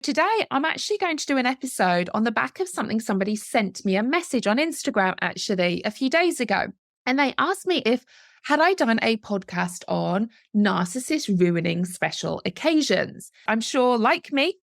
Today, I'm actually going to do an episode on the back of something somebody sent me a message on Instagram, actually, a few days ago. And they asked me if had I done a podcast on narcissists ruining special occasions. I'm sure, like me,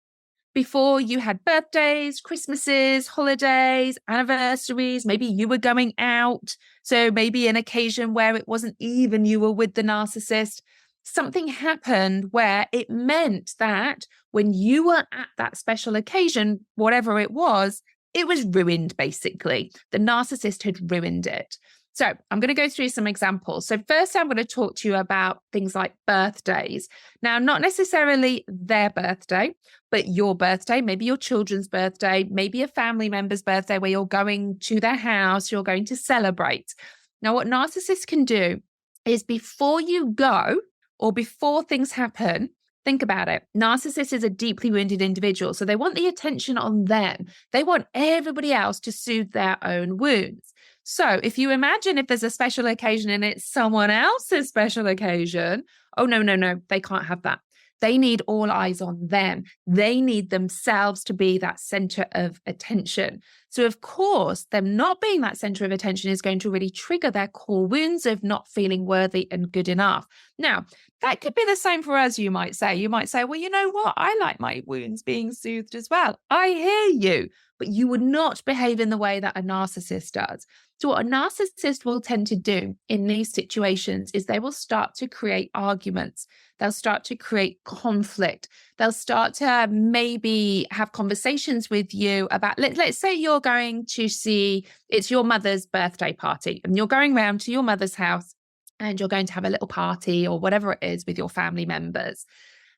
before you had birthdays, Christmases, holidays, anniversaries, maybe you were going out. So maybe an occasion where it wasn't even you were with the narcissist. Something happened where it meant that when you were at that special occasion, whatever it was ruined, basically. The narcissist had ruined it. So I'm going to go through some examples. So first, I'm going to talk to you about things like birthdays. Now, not necessarily their birthday, but your birthday, maybe your children's birthday, maybe a family member's birthday where you're going to their house, you're going to celebrate. Now, what narcissists can do is before you go or before things happen, think about it. Narcissist is a deeply wounded individual, so they want the attention on them. They want everybody else to soothe their own wounds. So if you imagine if there's a special occasion and it's someone else's special occasion, oh, no, they can't have that. They need all eyes on them. They need themselves to be that center of attention. So of course, them not being that center of attention is going to really trigger their core wounds of not feeling worthy and good enough. Now, that could be the same for us, you might say. You might say, well, you know what? I like my wounds being soothed as well. I hear you, but you would not behave in the way that a narcissist does. So what a narcissist will tend to do in these situations is they will start to create arguments. They'll start to create conflict. They'll start to maybe have conversations with you about, let's say you're going to see, it's your mother's birthday party and you're going around to your mother's house and you're going to have a little party or whatever it is with your family members.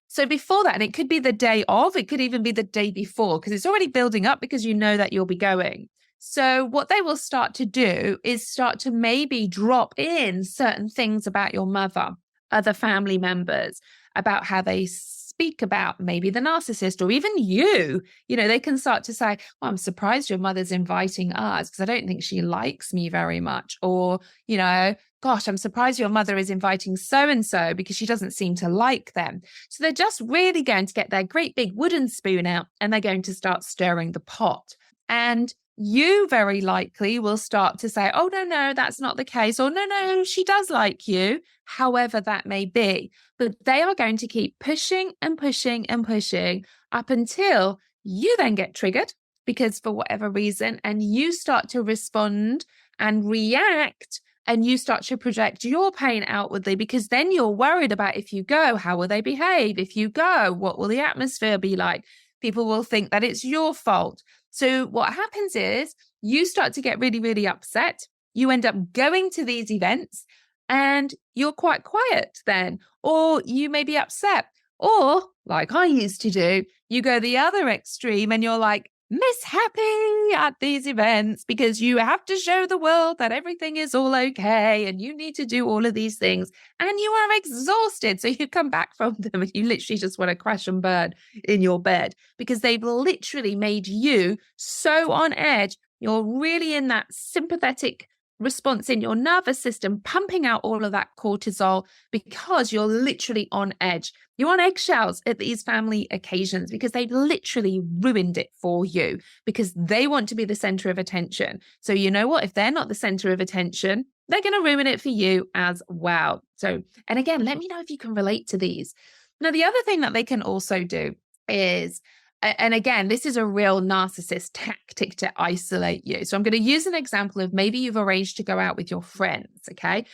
So before that, and it could be the day of, it could even be the day before, because it's already building up because you know that you'll be going. So what they will start to do is start to maybe drop in certain things about your mother, other family members, about how they speak about maybe the narcissist or even you. You know, they can start to say, well, I'm surprised your mother's inviting us because I don't think she likes me very much. Or, you know, gosh, I'm surprised your mother is inviting so-and-so because she doesn't seem to like them. So they're just really going to get their great big wooden spoon out and they're going to start stirring the pot. And you very likely will start to say, oh, no, that's not the case. Or no, she does like you, however that may be. But they are going to keep pushing and pushing and pushing up until you then get triggered because for whatever reason, and you start to respond and react and you start to project your pain outwardly because then you're worried about if you go, how will they behave? If you go, what will the atmosphere be like? People will think that it's your fault. So what happens is you start to get really, really upset. You end up going to these events and you're quite quiet then, or you may be upset. Or like I used to do, you go the other extreme and you're like, Miss Happy at these events because you have to show the world that everything is all okay and you need to do all of these things and you are exhausted. So you come back from them and you literally just want to crash and burn in your bed because they've literally made you so on edge. You're really in that sympathetic response in your nervous system, pumping out all of that cortisol because you're literally on edge. You're on eggshells at these family occasions because they've literally ruined it for you because they want to be the center of attention. So you know what? If they're not the center of attention, they're going to ruin it for you as well. So, and again, let me know if you can relate to these. Now, the other thing that they can also do is, and again, this is a real narcissist tactic to isolate you. So I'm going to use an example of maybe you've arranged to go out with your friends, okay?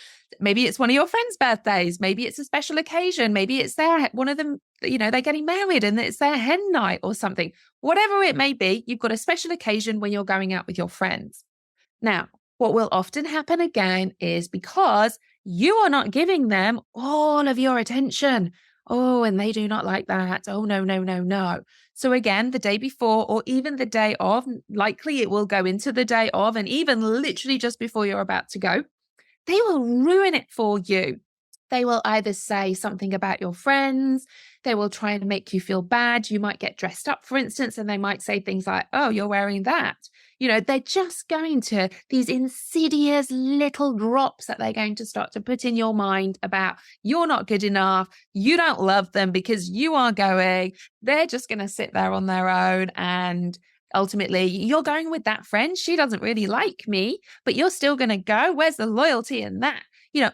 Maybe it's one of your friends' birthdays. Maybe it's a special occasion. Maybe it's one of them, you know, they're getting married and it's their hen night or something. Whatever it may be, you've got a special occasion when you're going out with your friends. Now, what will often happen again is because you are not giving them all of your attention. Oh, and they do not like that. Oh, no. So again, the day before or even the day of, likely it will go into the day of and even literally just before you're about to go, they will ruin it for you. They will either say something about your friends, they will try and make you feel bad. You might get dressed up, for instance, and they might say things like, oh, you're wearing that. They're just going to, these insidious little drops that they're going to start to put in your mind about you're not good enough, you don't love them because you are going. They're just going to sit there on their own, and ultimately you're going with that friend. She doesn't really like me, but you're still going to go. Where's the loyalty in that?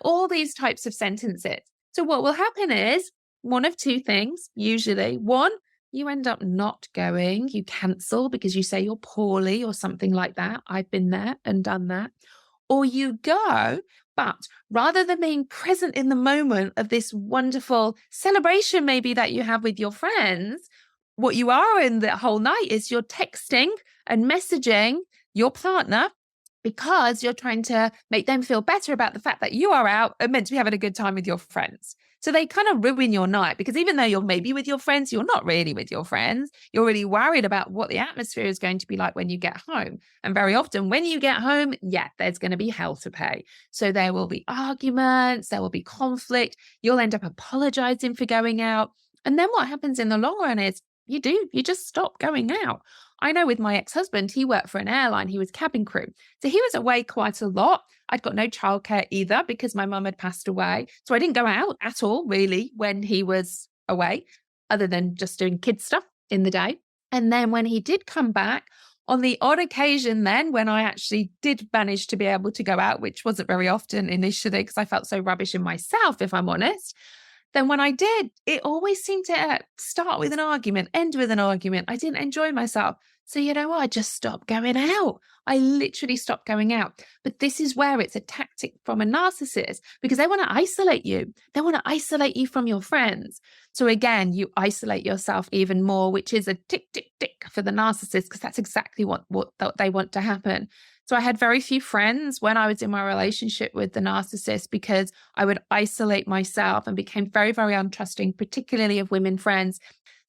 All these types of sentences. So what will happen is one of two things, usually. One, you end up not going, you cancel because you say you're poorly or something like that. I've been there and done that. Or you go, but rather than being present in the moment of this wonderful celebration maybe that you have with your friends, what you are in the whole night is you're texting and messaging your partner because you're trying to make them feel better about the fact that you are out and meant to be having a good time with your friends. So they kind of ruin your night, because even though you're maybe with your friends, you're not really with your friends. You're really worried about what the atmosphere is going to be like when you get home. And very often when you get home, there's going to be hell to pay. So there will be arguments, there will be conflict. You'll end up apologizing for going out. And then what happens in the long run is you just stop going out. I know with my ex-husband, he worked for an airline. He was cabin crew. So he was away quite a lot. I'd got no childcare either because my mum had passed away. So I didn't go out at all, really, when he was away, other than just doing kid stuff in the day. And then when he did come back, on the odd occasion then, when I actually did manage to be able to go out, which wasn't very often initially because I felt so rubbish in myself, if I'm honest, then when I did, it always seemed to start with an argument, end with an argument. I didn't enjoy myself. So you know what? I just stopped going out. I literally stopped going out. But this is where it's a tactic from a narcissist, because they want to isolate you. They want to isolate you from your friends. So again, you isolate yourself even more, which is a tick, tick, tick for the narcissist, because that's exactly what they want to happen. So I had very few friends when I was in my relationship with the narcissist, because I would isolate myself and became very, very untrusting, particularly of women friends.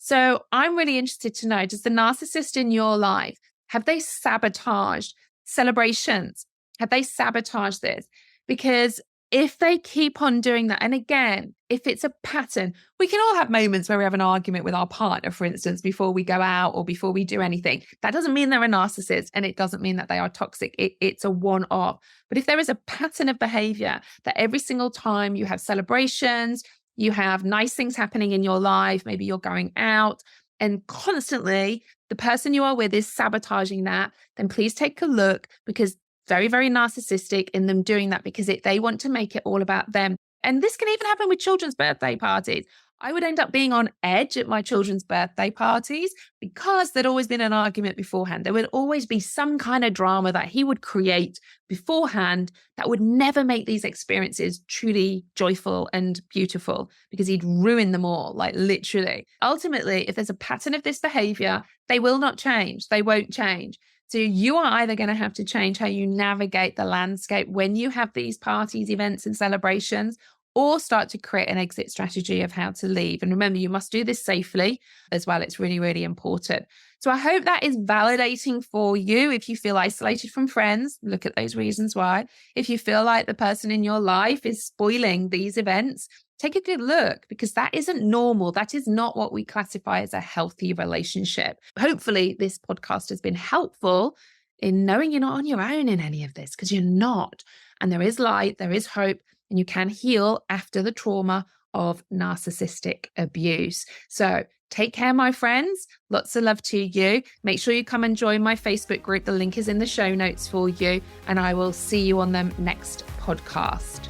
So I'm really interested to know, does the narcissist in your life, have they sabotaged celebrations? Have they sabotaged this? Because if they keep on doing that, and again, if it's a pattern, we can all have moments where we have an argument with our partner, for instance, before we go out or before we do anything. That doesn't mean they're a narcissist, and it doesn't mean that they are toxic. It's a one-off. But if there is a pattern of behavior that every single time you have celebrations, you have nice things happening in your life, maybe you're going out, and constantly the person you are with is sabotaging that, then please take a look, because very, very narcissistic in them doing that, because they want to make it all about them. And this can even happen with children's birthday parties. I would end up being on edge at my children's birthday parties because there'd always been an argument beforehand. There would always be some kind of drama that he would create beforehand that would never make these experiences truly joyful and beautiful, because he'd ruin them all, like literally. Ultimately, if there's a pattern of this behavior, they will not change. They won't change. So you are either going to have to change how you navigate the landscape when you have these parties, events, and celebrations, or start to create an exit strategy of how to leave. And remember, you must do this safely as well. It's really, really important. So I hope that is validating for you. If you feel isolated from friends, look at those reasons why. If you feel like the person in your life is spoiling these events, take a good look, because that isn't normal. That is not what we classify as a healthy relationship. Hopefully this podcast has been helpful in knowing you're not on your own in any of this, because you're not. And there is light, there is hope, and you can heal after the trauma of narcissistic abuse. So take care, my friends. Lots of love to you. Make sure you come and join my Facebook group. The link is in the show notes for you, and I will see you on the next podcast.